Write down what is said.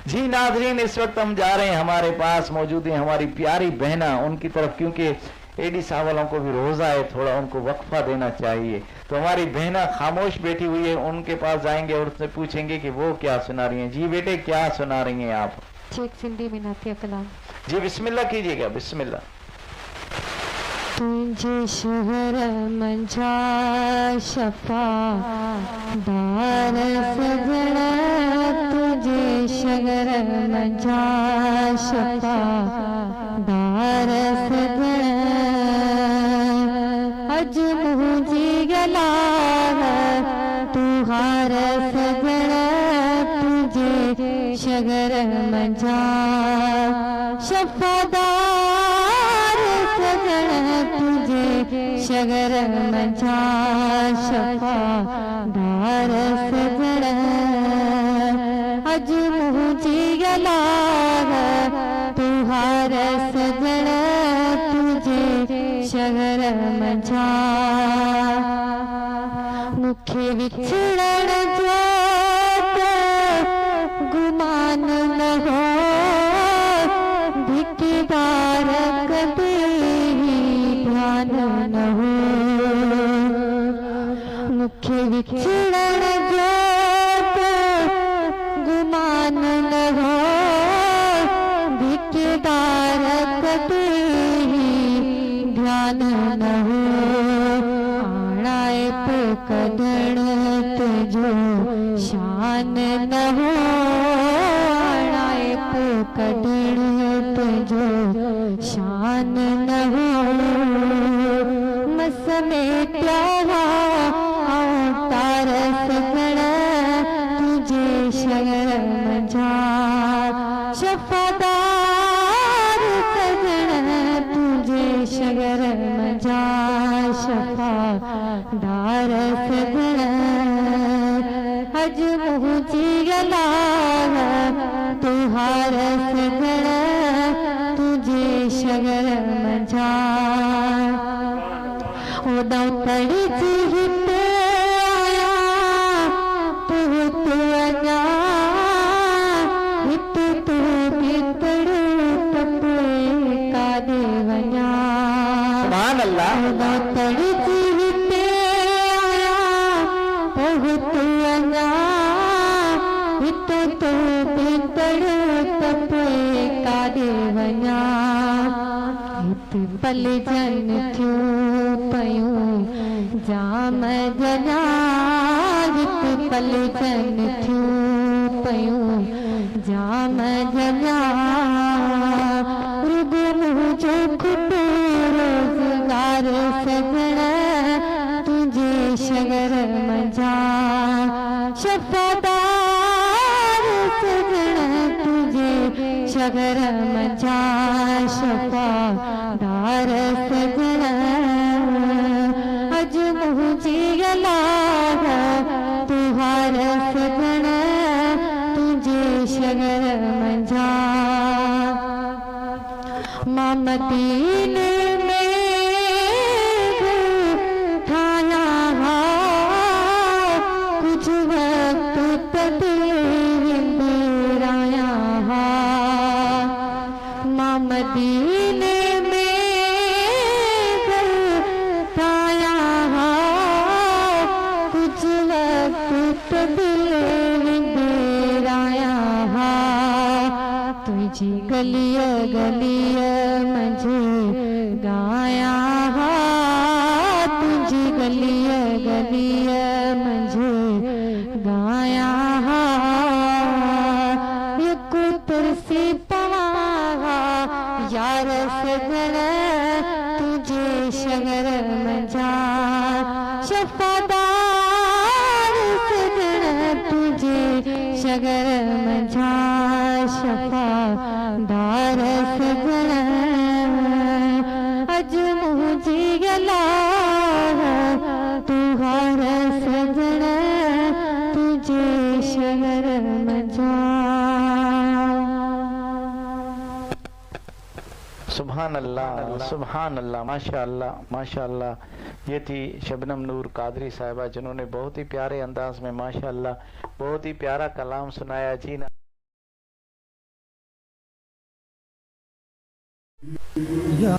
जी नाज़रीन, इस वक्त हम जा रहे हैं, हमारे पास मौजूद है हमारी प्यारी बहना उनकी तरफ, क्योंकि एडी साहब वालों को भी रोजा है, थोड़ा उनको वक्फा देना चाहिए। तो हमारी बहना खामोश बैठी हुई है, उनके पास जाएंगे और उससे पूछेंगे कि वो क्या सुना रही हैं। जी बेटे, क्या सुना रही हैं आप? शेख सिंधी में नातिया कलाम। जी बिस्मिल्लाह कीजिएगा, बिस्मिल्लाह। तुझे शहर मंझा शफा दार सजना, तुझे शहर मंझा शफा दार सजना, अज मुझी गला तुहार सजना, तुझे शहर मंझा शफादार शगर मंझा शफा दार सजण, अज मुझी गला तुहार सजण, तुझे शगर मंझा मुखे विछड़ण जो गुमान न हो, भिकीदार कभी ध्यान न हो, मुखे विछड़न जो गुमान न हो, भिकीदार कभी ध्यान न हो, आणाए पे कदण तुझो शान न हो, आणाए पे कदण तुझो शान न हो, समेट्या तार सजण, तुझे शगर मंझा शफादार सजण, तुझे शगर मंझा शफादार सजण, अज मुझी गला तुहार सजण, तुझे शगर मंझा तड़ी हित आया तू अञा, हित तू भितड़ टपे काॾे वञा, सुभान अल्लाह। तड़ी हित आया तू अञा, हित तू भितड़ टपे काॾे वञा, हित पल जन थियो पयूं जाम जना, हित पल जन थियो पयूं जाम जना, रुगो मुझो खुटो रोज़गार सजण, तुझे शगर मंझा शफादार सजण, तुझे शगर मंझा शफादार सजण, अज मुझी गला तुहार सजण, तुझे शगर मंझा मदीने में ठाया हा, कुछ वक्त तबीराया हा, मदीने तुझी गलिय गलिय मंझे गाया हा, तुझी गलिय गलिय मंझे गाया हा, यको तुलसी पवा यार सजण, तुझे शगर मंझा शफादार सजण, तुझे शगर मंझा शफादार सजण, अज मुझी गला तुहार सजण, तुझे शगर मंझा। सुभान अल्लाह, सुभान अल्लाह, माशा अल्लाह, माशा अल्लाह। ये थी शबनम नूर कादरी साहिबा, जिन्होंने बहुत ही प्यारे अंदाज में माशा अल्लाह बहुत ही प्यारा कलाम सुनाया। जी ना। या